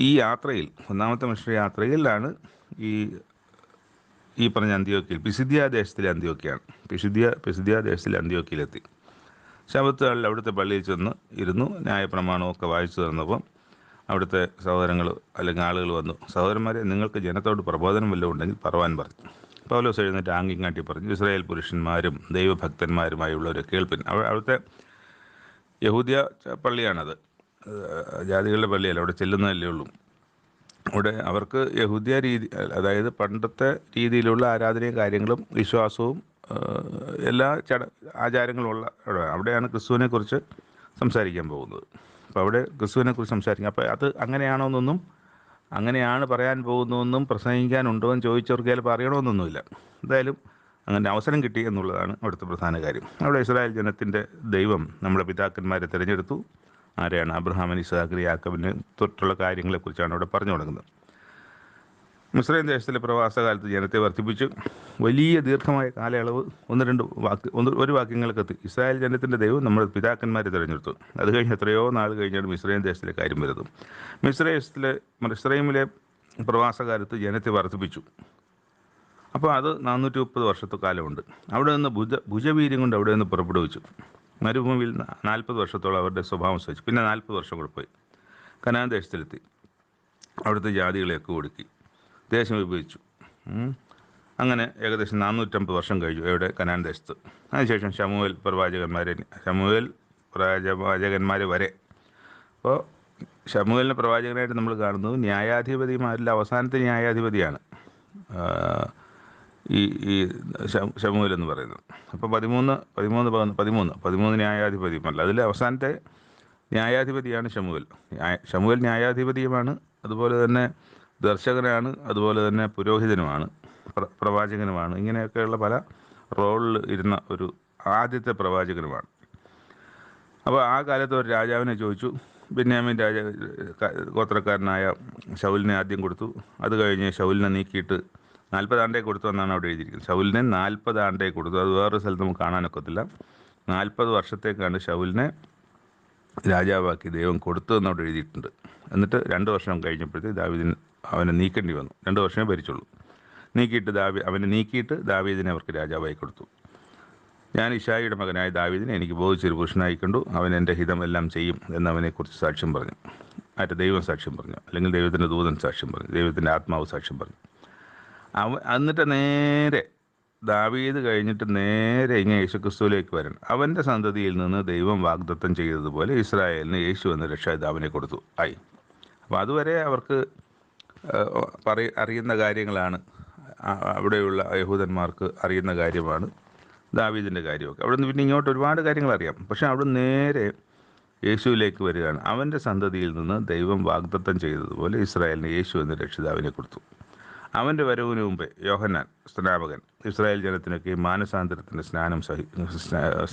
ഈ യാത്രയിൽ, ഒന്നാമത്തെ മിഷണറി യാത്രയിലാണ് ഈ പറഞ്ഞ അന്ത്യോക്യയിൽ, പിസിദ്യ ദേശത്തിലെ അന്ത്യോക്യയാണ്. പിസിദ്യ ദേശത്തിലെ അന്ത്യോക്യയിലെത്തി. ശബത്തുകളിൽ അവിടുത്തെ പള്ളിയിൽ ചെന്ന് ഇരുന്നു. ന്യായപ്രമാണമൊക്കെ വായിച്ചു തന്നപ്പം അവിടുത്തെ സഹോദരങ്ങൾ അല്ലെങ്കിൽ ആളുകൾ വന്നു, സഹോദരന്മാരെ, നിങ്ങൾക്ക് ജനത്തോട് പ്രബോധനം വല്ലതും ഉണ്ടെങ്കിൽ പറവാൻ പറഞ്ഞു. പൗലോസ് എഴുന്നേറ്റ് ആംഗ്യം കാട്ടി പറഞ്ഞു, ഇസ്രായേൽ പുരുഷന്മാരും ദൈവഭക്തന്മാരുമായുള്ളവരെ കേൾപ്പിൻ. അവിടുത്തെ യഹൂദ്യ പള്ളിയാണത്, ജാതികളുടെ പള്ളിയല്ല. അവിടെ ചെല്ലുന്നതല്ലേ ഉള്ളൂ. അവിടെ അവർക്ക് യഹൂദ്യ രീതി, അതായത് പണ്ടത്തെ രീതിയിലുള്ള ആരാധനയും കാര്യങ്ങളും വിശ്വാസവും എല്ലാ ആചാരങ്ങളുമുള്ള അവിടെയാണ് ക്രിസ്തുവിനെക്കുറിച്ച് സംസാരിക്കാൻ പോകുന്നത്. അപ്പോൾ അവിടെ ക്രിസ്തുവിനെക്കുറിച്ച് സംസാരിക്കും. അപ്പോൾ അത് അങ്ങനെയാണോയെന്നൊന്നും, അങ്ങനെയാണ് പറയാൻ പോകുന്നതെന്നും പ്രസംഗിക്കാനുണ്ടോ എന്ന് ചോദിച്ചവർക്ക് ചിലപ്പോൾ അറിയണമെന്നൊന്നുമില്ല. എന്തായാലും അങ്ങനെ അവസരം കിട്ടി എന്നുള്ളതാണ് അവിടുത്തെ പ്രധാന കാര്യം. അവിടെ ഇസ്രായേൽ ജനത്തിൻ്റെ ദൈവം നമ്മുടെ പിതാക്കന്മാരെ തിരഞ്ഞെടുത്തു. ആരെയാണ്? അബ്രഹാമിന്, ഇസ്ഹാക്കിന്, യാക്കോബിന് തൊട്ടുള്ള കാര്യങ്ങളെക്കുറിച്ചാണ് അവിടെ പറഞ്ഞു തുടങ്ങുന്നത്. മിസ്രൈം ദേശത്തിലെ പ്രവാസകാലത്ത് ജനത്തെ വർദ്ധിപ്പിച്ചു. വലിയ ദീർഘമായ കാലയളവ് ഒരു വാക്യങ്ങൾക്കെത്തി. ഇസ്രായേൽ ജനത്തിൻ്റെ ദൈവം നമ്മുടെ പിതാക്കന്മാരെ തിരഞ്ഞെടുത്തു. അത് കഴിഞ്ഞ് എത്രയോ നാൾ കഴിഞ്ഞാണ് മിസ്രൈം ദേശത്തിലെ കാര്യം വരുന്നത്. മിസ്രൈമിലെ പ്രവാസകാലത്ത് ജനത്തെ വർദ്ധിപ്പിച്ചു. അപ്പോൾ അത് 430 വർഷത്തെ കാലമുണ്ട്. അവിടെ നിന്ന് ഭുജവീര്യം കൊണ്ട് അവിടെ നിന്ന് പുറപ്പെടുവിച്ചു. മരുഭൂമിയിൽ 40 വർഷത്തോളം അവരുടെ സ്വഭാവം സഹിച്ചു. പിന്നെ 40 വർഷം കൂടെ പോയി കനാൻ ദേശത്തിലെത്തി. അവിടുത്തെ ജാതികളെയൊക്കെ ഒടുക്കി ദേശം വിഭജിച്ചു. അങ്ങനെ ഏകദേശം 450 വർഷം കഴിഞ്ഞു എവിടെ? കനാൻ ദേശത്ത്. അതിനുശേഷം ശമൂവേൽ പ്രവാചകന്മാർ വരെ. അപ്പോൾ ശമൂവേലിനെ പ്രവാചകനായിട്ട് നമ്മൾ കാണുന്നത് ന്യായാധിപതിമാരിൽ അവസാനത്തെ ന്യായാധിപതിയാണ് ഈ ശമൂവേൽ എന്ന് പറയുന്നത്. അപ്പോൾ 13 ന്യായാധിപതിയുമല്ല, അതിൽ അവസാനത്തെ ന്യായാധിപതിയാണ് ശമൂവേൽ ന്യായാധിപതിയുമാണ്, അതുപോലെ തന്നെ ദർശകനാണ്, അതുപോലെ തന്നെ പുരോഹിതനുമാണ്, പ്രവാചകനുമാണ്. ഇങ്ങനെയൊക്കെയുള്ള പല റോളിൽ ഇരുന്ന ഒരു ആദ്യത്തെ പ്രവാചകനുമാണ്. അപ്പോൾ ആ കാലത്ത് ഒരു രാജാവിനെ ചോദിച്ചു. ബെന്യാമീൻ ഗോത്രക്കാരനായ ശൗലിനെ ആദ്യം കൊടുത്തു. അത് കഴിഞ്ഞ് ശൗലിനെ നീക്കിയിട്ട് 40 ആണ്ടേ കൊടുത്തു എന്നാണ് അവിടെ എഴുതിയിരിക്കുന്നത്. ശൗലിനെ 40 ആണ്ടേ കൊടുത്തു. അത് വേറൊരു സ്ഥലത്ത് നമുക്ക് കാണാനൊക്കത്തില്ല. 40 വർഷത്തേക്കാണ് ശൗലിനെ രാജാവാക്കി ദൈവം കൊടുത്തു എന്നവിടെ എഴുതിയിട്ടുണ്ട്. എന്നിട്ട് 2 വർഷം കഴിഞ്ഞപ്പോഴത്തേക്ക് അവനെ നീക്കേണ്ടി വന്നു. 2 വർഷമേ ഭരിച്ചുള്ളൂ. അവനെ നീക്കിയിട്ട് ദാവീദിനെ അവർക്ക് രാജാവായി കൊടുത്തു. ഞാൻ ഇശായിയുടെ മകനായ ദാവീദിനെ എനിക്ക് ബോധിച്ചൊരു പുരുഷനായി കണ്ടു. അവൻ എൻ്റെ ഹിതം എല്ലാം ചെയ്യും എന്നവനെക്കുറിച്ച് സാക്ഷ്യം പറഞ്ഞു. ദൈവം സാക്ഷ്യം പറഞ്ഞു, അല്ലെങ്കിൽ ദൈവത്തിൻ്റെ ദൂതൻ സാക്ഷ്യം പറഞ്ഞു, ദൈവത്തിൻ്റെ ആത്മാവ് സാക്ഷ്യം പറഞ്ഞു. എന്നിട്ട് നേരെ ദാവീദ് കഴിഞ്ഞിട്ട് നേരെ ഇങ്ങനെ യേശുക്രിസ്തുവിലേക്ക് വരണം. അവൻ്റെ സന്തതിയിൽ നിന്ന് ദൈവം വാഗ്ദത്തം ചെയ്തതുപോലെ ഇസ്രായേലിന് യേശു എന്ന രക്ഷാപിതാവിനെ കൊടുത്തു ആയി. അപ്പോൾ അതുവരെ അവർക്ക് അറിയുന്ന കാര്യങ്ങളാണ്, അവിടെയുള്ള യഹൂദന്മാർക്ക് അറിയുന്ന കാര്യമാണ് ദാവീദിൻ്റെ കാര്യമൊക്കെ. അവിടെ നിന്ന് പിന്നെ ഇങ്ങോട്ട് ഒരുപാട് കാര്യങ്ങൾ അറിയാം. പക്ഷേ അവിടെ നേരെ യേശുവിലേക്ക് വരികയാണ്. അവൻ്റെ സന്തതിയിൽ നിന്ന് ദൈവം വാഗ്ദത്തം ചെയ്തതുപോലെ ഇസ്രായേലിന് യേശു എന്ന രക്ഷിതാവിനെ കൊടുത്തു. അവൻ്റെ വരവിന് മുമ്പേ യോഹന്നാൻ സ്നാപകൻ ഇസ്രായേൽ ജനത്തിനൊക്കെ മാനസാന്തരത്തിൻ്റെ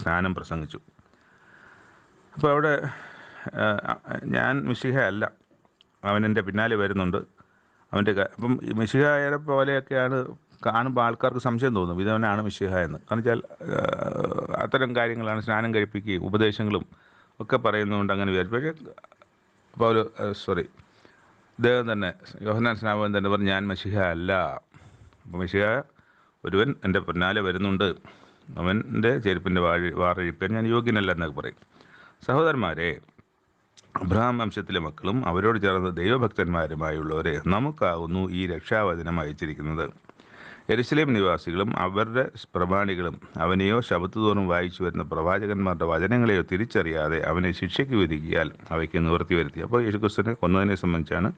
സ്നാനം പ്രസംഗിച്ചു. അപ്പോൾ അവിടെ ഞാൻ മിശിഹ അല്ല, അവൻ എൻ്റെ പിന്നാലെ വരുന്നുണ്ട്. അപ്പം മിശിഹായെ പോലെയൊക്കെയാണ് കാണുമ്പോൾ ആൾക്കാർക്ക് സംശയം തോന്നും, ഇതവനാണ് മിശിഹ എന്ന്. കാരണം വെച്ചാൽ അത്തരം കാര്യങ്ങളാണ്, സ്നാനം കഴിപ്പിക്കുകയും ഉപദേശങ്ങളും ഒക്കെ പറയുന്നതുകൊണ്ട് അങ്ങനെ വിചാരിച്ചു. പക്ഷേ ഇദ്ദേഹം തന്നെ, യോഹന്നാൻ സ്നാപകൻ തന്നെ പറഞ്ഞു, ഞാൻ മിശിഹ അല്ല. അപ്പോൾ മിശിഹ ഒരുവൻ എൻ്റെ പിന്നാലെ വരുന്നുണ്ട്, അവൻ്റെ ചെരുപ്പിൻ്റെ വാറഴിപ്പാൻ ഞാൻ യോഗ്യനല്ല എന്നൊക്കെ പറയും. സഹോദരന്മാരെ, അബ്രഹാം വംശത്തിലെ മക്കളും അവരോട് ചേർന്ന ദൈവഭക്തന്മാരുമായുള്ളവരെ നമുക്കാകുന്നു ഈ രക്ഷാവചനം അയച്ചിരിക്കുന്നത്. യെരുശലേം നിവാസികളും അവരുടെ പ്രമാണികളും അവനെയോ ശബത്തുതോറും വായിച്ചു വരുന്ന പ്രവാചകന്മാരുടെ വചനങ്ങളെയോ തിരിച്ചറിയാതെ അവനെ ശിക്ഷയ്ക്ക് വിധിക്കിയാൽ അവയ്ക്ക് നിവൃത്തി വരുത്തി. അപ്പോൾ യേശുക്രിസ്തുവിനെ കൊന്നതിനെ സംബന്ധിച്ചാണ്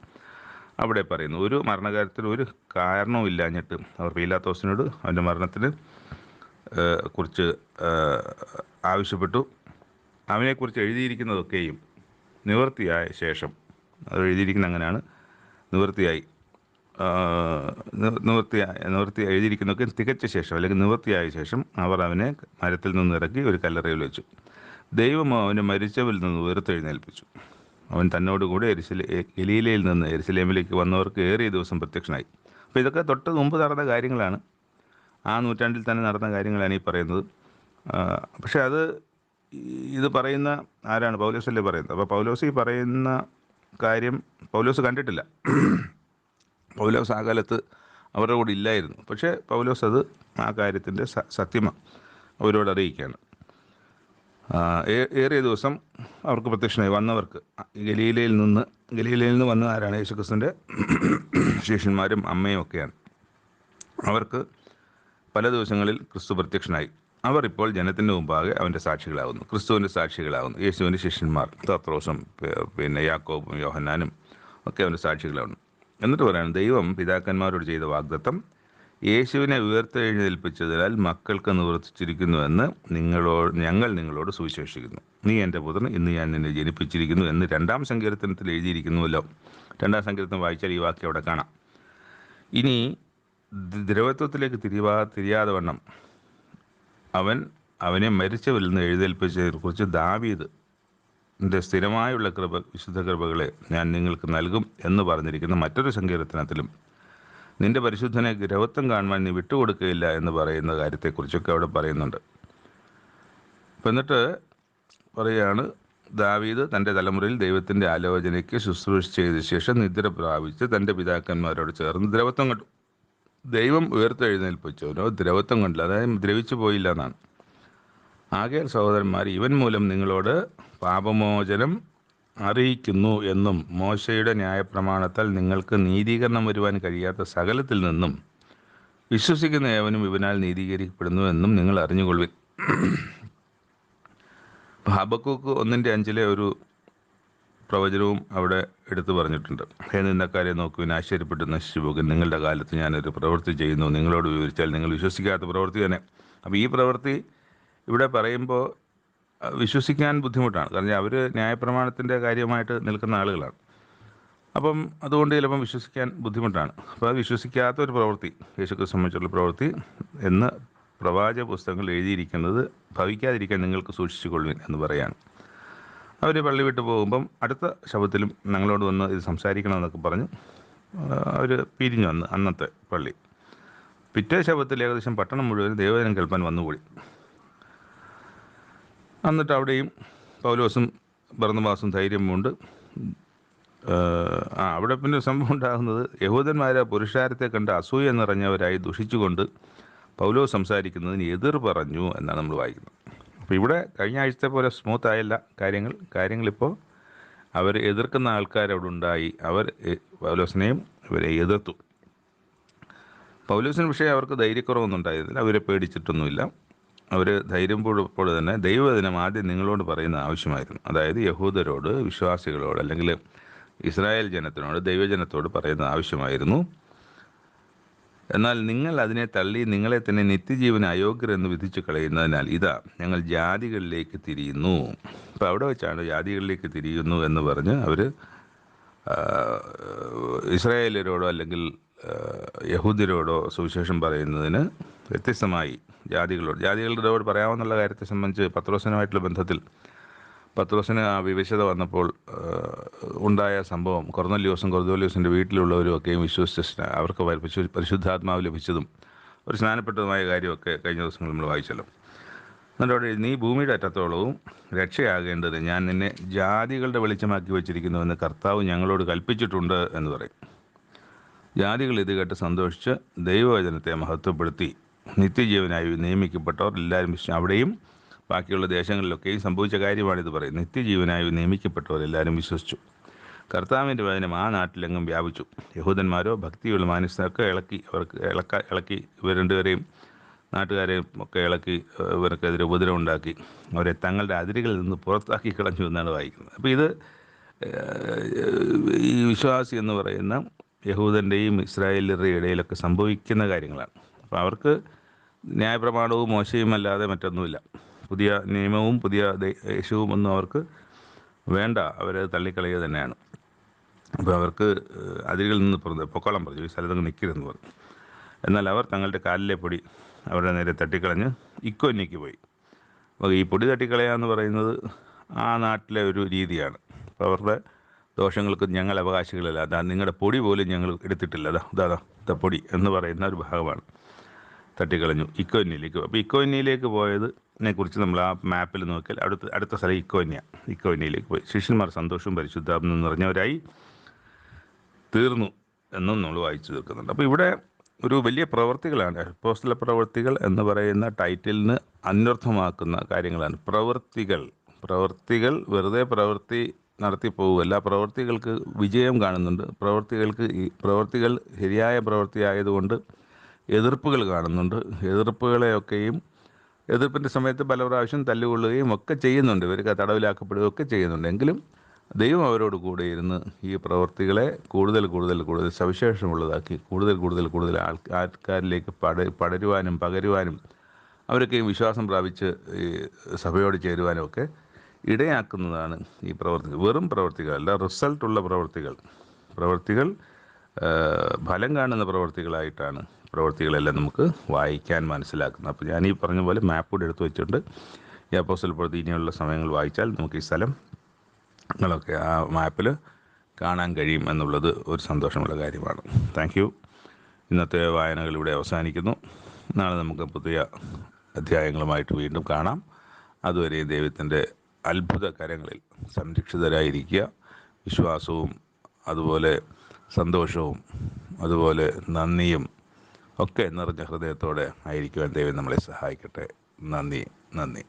അവിടെ പറയുന്നത്. ഒരു മരണകാര്യത്തിന് ഒരു കാരണവും ഇല്ലാഞ്ഞിട്ട് അവർ പീലാത്തോസിനോട് അവൻ്റെ മരണത്തിന് കുറിച്ച് ആവശ്യപ്പെട്ടു. അവനെക്കുറിച്ച് എഴുതിയിരിക്കുന്നതൊക്കെയും നിവൃത്തിയായ ശേഷം, അത് എഴുതിയിരിക്കുന്ന അങ്ങനെയാണ്, നിവൃത്തി എഴുതിയിരിക്കുന്നതൊക്കെ തികച്ച ശേഷം അല്ലെങ്കിൽ നിവൃത്തിയായ ശേഷം അവർ അവനെ മരത്തിൽ നിന്ന് ഇറക്കി ഒരു കല്ലറയിൽ വെച്ചു. ദൈവം അവനെ മരിച്ചവരിൽ നിന്ന് ഉയർത്തെഴുന്നേൽപ്പിച്ചു. അവൻ തന്നോടുകൂടെ ഗലീലയിൽ നിന്ന് യെരുശലേമിലേക്ക് വന്നവർക്ക് ഏറിയ ദിവസം പ്രത്യക്ഷനായി. അപ്പോൾ ഇതൊക്കെ തൊട്ട് മുമ്പ് നടന്ന കാര്യങ്ങളാണ്, ആ നൂറ്റാണ്ടിൽ തന്നെ നടന്ന കാര്യങ്ങളാണ് ഈ പറയുന്നത്. പക്ഷേ ഇത് പറയുന്ന ആരാണ്? പൗലോസല്ലേ പറയുന്നത്. അപ്പോൾ പൗലോസ് ഈ പറയുന്ന കാര്യം പൗലോസ് കണ്ടിട്ടില്ല. പൗലോസ് ആ കാലത്ത് അവരുടെ കൂടെ ഇല്ലായിരുന്നു. പക്ഷേ പൗലോസ് ആ കാര്യത്തിൻ്റെ സത്യമാണ് അവരോട് അറിയിക്കുകയാണ്. ഏറിയ ദിവസം അവർക്ക് പ്രത്യക്ഷനായി. വന്നവർക്ക് ഗലീലയിൽ നിന്ന് വന്ന ആരാണ്? യേശുക്രിസ്തുവിൻ്റെ ശിഷ്യന്മാരും അമ്മയും ഒക്കെയാണ്. അവർക്ക് പല ദിവസങ്ങളിൽ ക്രിസ്തു പ്രത്യക്ഷനായി. അവർ ഇപ്പോൾ ജനത്തിൻ്റെ മുമ്പാകെ അവൻ്റെ സാക്ഷികളാകുന്നു, ക്രിസ്തുവിൻ്റെ സാക്ഷികളാകുന്നു. യേശുവിൻ്റെ ശിഷ്യന്മാർ പത്രോസും യാക്കോബും യോഹന്നാനും ഒക്കെ അവൻ്റെ സാക്ഷികളാകുന്നു. എന്നിട്ട് പറയാണ്, ദൈവം പിതാക്കന്മാരോട് ചെയ്ത വാഗ്ദത്തം യേശുവിനെ ഉയർത്തെഴുന്നേൽപ്പിച്ചതിനാൽ മക്കൾക്ക് നിവർത്തിച്ചിരിക്കുന്നുവെന്ന് ഞങ്ങൾ നിങ്ങളോട് സുവിശേഷിക്കുന്നു. നീ എൻ്റെ പുത്രൻ, ഇന്ന് ഞാൻ നിന്നെ ജനിപ്പിച്ചിരിക്കുന്നു എന്ന് 2-ാം സങ്കീർത്തനത്തിൽ എഴുതിയിരിക്കുന്നുവല്ലോ. 2-ാം സങ്കീർത്തനം വായിച്ചാൽ ഈ വാക്യം അവിടെ കാണാം. ഇനി ദ്രവത്വത്തിലേക്ക് തിരിയാതെ വണ്ണം അവനെ മരിച്ചവരിൽ നിന്ന് എഴുന്നേൽപ്പിച്ചതിനെക്കുറിച്ച് ദാവീദിൻ്റെ സ്ഥിരമായുള്ള വിശുദ്ധ കൃപകളെ ഞാൻ നിങ്ങൾക്ക് നൽകും എന്ന് പറഞ്ഞിരിക്കുന്ന മറ്റൊരു സങ്കീർത്തനത്തിലും നിന്റെ പരിശുദ്ധനെ ദ്രവത്വം കാണുവാൻ നീ വിട്ടുകൊടുക്കുകയില്ല എന്ന് പറയുന്ന കാര്യത്തെക്കുറിച്ചൊക്കെ അവിടെ പറയുന്നുണ്ട്. അപ്പം എന്നിട്ട് പറയുകയാണ്, ദാവീദ് തൻ്റെ തലമുറയിൽ ദൈവത്തിൻ്റെ ആലോചനയ്ക്ക് ശുശ്രൂഷ ചെയ്ത ശേഷം നിദ്ര പ്രാപിച്ച് തൻ്റെ പിതാക്കന്മാരോട് ചേർന്ന് ദ്രവത്വം കണ്ടു. ദൈവം ഉയർത്തെഴുന്നേൽപ്പിച്ചവനോ ദ്രവത്വം കണ്ടില്ല, അതായത് ദ്രവിച്ചു പോയില്ല എന്നാണ്. ആകയാൽ സഹോദരന്മാർ, ഇവൻ മൂലം നിങ്ങളോട് പാപമോചനം അറിയിക്കുന്നു എന്നും മോശയുടെ ന്യായപ്രമാണത്താൽ നിങ്ങൾക്ക് നീതീകരണം വരുവാൻ കഴിയാത്ത സകലത്തിൽ നിന്നും വിശ്വസിക്കുന്ന ഏവനും ഇവനാൽ നീതീകരിക്കപ്പെടുന്നു എന്നും നിങ്ങൾ അറിഞ്ഞുകൊള്ളുവിൻ. ഹബക്കൂക്ക് 1:5 ഒരു പ്രവചനവും അവിടെ എടുത്തു പറഞ്ഞിട്ടുണ്ട്. നിന്നക്കാരെ നോക്കുവിൻ, ആശ്ചര്യപ്പെട്ട് നശിച്ചു പോകും. നിങ്ങളുടെ കാലത്ത് ഞാനൊരു പ്രവൃത്തി ചെയ്യുന്നു, നിങ്ങളോട് വിവരിച്ചാൽ നിങ്ങൾ വിശ്വസിക്കാത്ത പ്രവൃത്തി തന്നെ. അപ്പോൾ ഈ പ്രവൃത്തി ഇവിടെ പറയുമ്പോൾ വിശ്വസിക്കാൻ ബുദ്ധിമുട്ടാണ്. കാരണം അവർ ന്യായപ്രമാണത്തിൻ്റെ കാര്യമായിട്ട് നിൽക്കുന്ന ആളുകളാണ്. അപ്പം അതുകൊണ്ട് ചിലപ്പം വിശ്വസിക്കാൻ ബുദ്ധിമുട്ടാണ്. അപ്പോൾ അത് വിശ്വസിക്കാത്ത ഒരു പ്രവൃത്തി, യേശുക്രിസ്തുവിനെ സംബന്ധിച്ചുള്ള പ്രവൃത്തി എന്ന് പ്രവാചക പുസ്തകങ്ങൾ എഴുതിയിരിക്കുന്നത് ഭവിക്കാതിരിക്കാൻ നിങ്ങൾക്ക് സൂക്ഷിച്ചു കൊള്ളുവിൻ എന്ന് പറയാണ്. അവർ പള്ളി വിട്ട് പോകുമ്പം അടുത്ത ശബത്തിലും ഞങ്ങളോട് വന്ന് ഇത് സംസാരിക്കണമെന്നൊക്കെ പറഞ്ഞ് അവർ പിരിഞ്ഞു വന്ന് അന്നത്തെ പള്ളി. പിറ്റേ ശബത്തിൽ ഏകദേശം പട്ടണം മുഴുവൻ ദൈവവചനം കേൾപ്പാൻ വന്നുകൂടി. എന്നിട്ട് അവിടെയും പൗലോസും ബർന്നബാസും ധൈര്യം കൊണ്ട് അവിടെ പിന്നെ സംഭവം ഉണ്ടാകുന്നത്, യഹൂദന്മാരെ പുരുഷാരത്തെ കണ്ട് അസൂയ നിറഞ്ഞവരായി ദുഷിച്ചുകൊണ്ട് പൗലോസ് സംസാരിക്കുന്നതിന് എതിർ പറഞ്ഞു എന്നാണ് നമ്മൾ വായിക്കുന്നത്. അപ്പോൾ ഇവിടെ കഴിഞ്ഞ ആഴ്ചത്തെ പോലെ സ്മൂത്ത് ആയല്ല കാര്യങ്ങളിപ്പോൾ അവർ എതിർക്കുന്ന ആൾക്കാരവിടെ ഉണ്ടായി. അവർ പൗലോസിനെയും ഇവരെ എതിർത്തു. പൗലോസിന് പക്ഷേ അവർക്ക് ധൈര്യക്കുറവൊന്നും ഉണ്ടായിരുന്നില്ല. അവരെ പേടിച്ചിട്ടൊന്നുമില്ല. അവർ ധൈര്യത്തോടെ തന്നെ ദൈവവചനം ആദ്യം നിങ്ങളോട് പറയുന്ന ആവശ്യമായിരുന്നു. അതായത് യഹൂദരോട്, വിശ്വാസികളോട്, അല്ലെങ്കിൽ ഇസ്രായേൽ ജനത്തിനോട്, ദൈവജനത്തോട് പറയുന്ന ആവശ്യമായിരുന്നു. എന്നാൽ നിങ്ങൾ അതിനെ തള്ളി നിങ്ങളെ തന്നെ നിത്യജീവന് അയോഗ്യരെന്ന് വിധിച്ചു കളയുന്നതിനാൽ ഇതാ ഞങ്ങൾ ജാതികളിലേക്ക് തിരിയുന്നു. അപ്പോൾ അവിടെ വെച്ചാണ് ജാതികളിലേക്ക് തിരിയുന്നു എന്ന് പറഞ്ഞ് അവർ ഇസ്രായേലരോടോ അല്ലെങ്കിൽ യഹൂദരോടോ സുവിശേഷം പറയുന്നതിന് വ്യത്യസ്തമായി ജാതികളോട് പറയാമെന്നുള്ള കാര്യത്തെ സംബന്ധിച്ച് പത്രോസിനുമായിട്ടുള്ള ബന്ധത്തിൽ പത്രോസിന് ആ വിവശത വന്നപ്പോൾ ഉണ്ടായ സംഭവം കൊർന്നല്യോസിൻ്റെ വീട്ടിലുള്ളവരും ഒക്കെയും വിശ്വസിച്ച അവർക്ക് പരിശുദ്ധാത്മാവ് ലഭിച്ചതും ഒരു സ്നാനപ്പെട്ടതുമായ കാര്യമൊക്കെ കഴിഞ്ഞ ദിവസങ്ങൾ നമ്മൾ വായിച്ചല്ലോ. എന്നിട്ടോടെ നീ ഭൂമിയുടെ അറ്റത്തോളവും രക്ഷയാകേണ്ടത് ഞാൻ നിന്നെ ജാതികളുടെ വെളിച്ചമാക്കി വെച്ചിരിക്കുന്നുവെന്ന് കർത്താവ് ഞങ്ങളോട് കൽപ്പിച്ചിട്ടുണ്ട് എന്ന് പറയും. ജാതികൾ ഇത് കേട്ട് സന്തോഷിച്ച് ദൈവവചനത്തെ മഹത്വപ്പെടുത്തി നിത്യജീവനായി നിയമിക്കപ്പെട്ടവർ എല്ലാവരും അവിടെയും ബാക്കിയുള്ള ദേശങ്ങളിലൊക്കെയും സംഭവിച്ച കാര്യമാണിത് പറയുന്നത്. നിത്യജീവനായി നിയമിക്കപ്പെട്ടവർ എല്ലാവരും വിശ്വസിച്ചു. കർത്താവിൻ്റെ വചനം ആ നാട്ടിലെങ്ങും വ്യാപിച്ചു. യഹൂദന്മാരോ ഭക്തിയുള്ള മാനസൊക്കെ ഇളക്കി ഇവർ രണ്ടുപേരെയും നാട്ടുകാരെയും ഒക്കെ ഇളക്കി ഇവർക്കെതിരെ ഉപദ്രവം ഉണ്ടാക്കി അവരെ തങ്ങളുടെ അതിരുകളിൽ നിന്ന് പുറത്താക്കി കളഞ്ഞു എന്നാണ് വായിക്കുന്നത്. അപ്പോൾ ഇത് ഈ വിശ്വാസി എന്ന് പറയുന്ന യഹൂദൻ്റെയും ഇസ്രായേലരുടെയും ഇടയിലൊക്കെ സംഭവിക്കുന്ന കാര്യങ്ങളാണ്. അപ്പോൾ അവർക്ക് ന്യായപ്രമാണവും മോശയും അല്ലാതെ മറ്റൊന്നുമില്ല. പുതിയ നിയമവും പുതിയ യേശുവും ഒന്നും അവർക്ക് വേണ്ട. അവരത് തള്ളിക്കളയുക തന്നെയാണ്. അപ്പോൾ അവർക്ക് അതിരുകളിൽ നിന്ന് പൊക്കോളം പറഞ്ഞു, ഈ സ്ഥലത്ത് നിൽക്കരുതെന്ന് പറഞ്ഞു. എന്നാൽ അവർ തങ്ങളുടെ കാലിലെ പൊടി അവരുടെ നേരെ തട്ടിക്കളഞ്ഞ് ഇക്കോന്യയ്ക്ക് പോയി. അപ്പോൾ ഈ പൊടി തട്ടിക്കളയുക എന്ന് പറയുന്നത് ആ നാട്ടിലെ ഒരു രീതിയാണ്. അപ്പോൾ അവരുടെ ദോഷങ്ങൾക്ക് ഞങ്ങൾ അവകാശികളല്ല, അതാ നിങ്ങളുടെ പൊടി പോലും ഞങ്ങൾ എടുത്തിട്ടില്ല, അതാ പൊടി എന്ന് പറയുന്ന ഒരു ഭാഗമാണ്. തട്ടിക്കളഞ്ഞു ഇക്കോന്യയിലേക്ക്. അപ്പോൾ ഇക്കോന്യയിലേക്ക് പോയതിനെ കുറിച്ച് നമ്മൾ ആ മാപ്പിൽ നോക്കിയാൽ അടുത്ത സ്ഥലം ഇക്കോന്യയിലേക്ക് പോയി. ശിഷ്യന്മാർ സന്തോഷവും പരിശുദ്ധാത്മാവും നിറഞ്ഞവരായി തീർന്നു എന്നും നമ്മൾ വായിച്ചു തീർക്കുന്നുണ്ട്. അപ്പോൾ ഇവിടെ ഒരു വലിയ പ്രവൃത്തികളാണ്. അപ്പോസ്തല പ്രവൃത്തികൾ എന്ന് പറയുന്ന ടൈറ്റിലിന് അന്വർത്ഥമാക്കുന്ന കാര്യങ്ങളാണ്. പ്രവൃത്തികൾ വെറുതെ പ്രവൃത്തി നടത്തി പോകുമല്ല. പ്രവൃത്തികൾക്ക് വിജയം കാണുന്നുണ്ട്. പ്രവൃത്തികൾ ശരിയായ പ്രവൃത്തി ആയതുകൊണ്ട് എതിർപ്പുകൾ കാണുന്നുണ്ട്. എതിർപ്പിൻ്റെ സമയത്ത് പല പ്രാവശ്യം തല്ലുകൊള്ളുകയും ഒക്കെ ചെയ്യുന്നുണ്ട്. ഇവർക്ക് തടവിലാക്കപ്പെടുകയും ഒക്കെ ചെയ്യുന്നുണ്ട്. എങ്കിലും ദൈവം അവരോട് കൂടെ ഇരുന്ന് ഈ പ്രവൃത്തികളെ കൂടുതൽ സവിശേഷമുള്ളതാക്കി കൂടുതൽ ആൾക്കാരിലേക്ക് പടരുവാനും പകരുവാനും അവരൊക്കെ വിശ്വാസം പ്രാപിച്ച് ഈ സഭയോട് ചേരുവാനും ഒക്കെ ഇടയാക്കുന്നതാണ് ഈ പ്രവൃത്തികൾ. വെറും പ്രവൃത്തികളല്ല, റിസൾട്ടുള്ള പ്രവൃത്തികൾ ഫലം കാണുന്ന പ്രവൃത്തികളായിട്ടാണ് പ്രവൃത്തികളെല്ലാം നമുക്ക് വായിക്കാൻ മനസ്സിലാക്കുന്നത്. അപ്പോൾ ഞാൻ ഈ പറഞ്ഞ പോലെ മാപ്പ് കൂടെ എടുത്തു വെച്ചിട്ടുണ്ട്. ഈ അപ്പോസ്തല പ്രവൃത്തി ഇനിയുള്ള സമയങ്ങൾ വായിച്ചാൽ നമുക്ക് ഈ സ്ഥലങ്ങളൊക്കെ ആ മാപ്പിൽ കാണാൻ കഴിയും എന്നുള്ളത് ഒരു സന്തോഷമുള്ള കാര്യമാണ്. Thank you. ഇന്നത്തെ വായനകൾ ഇവിടെ അവസാനിക്കുന്നു. നാളെ നമുക്ക് പുതിയ അധ്യായങ്ങളുമായിട്ട് വീണ്ടും കാണാം. അതുവരെ ദൈവത്തിൻ്റെ അത്ഭുത കരങ്ങളിൽ സംരക്ഷിതരായിരിക്കുക. വിശ്വാസവും അതുപോലെ സന്തോഷവും അതുപോലെ നന്ദിയും ഒക്കെ നിറഞ്ഞ ഹൃദയത്തോടെ ആയിരിക്കുവാൻ ദൈവം നമ്മളെ സഹായിക്കട്ടെ. നന്ദി.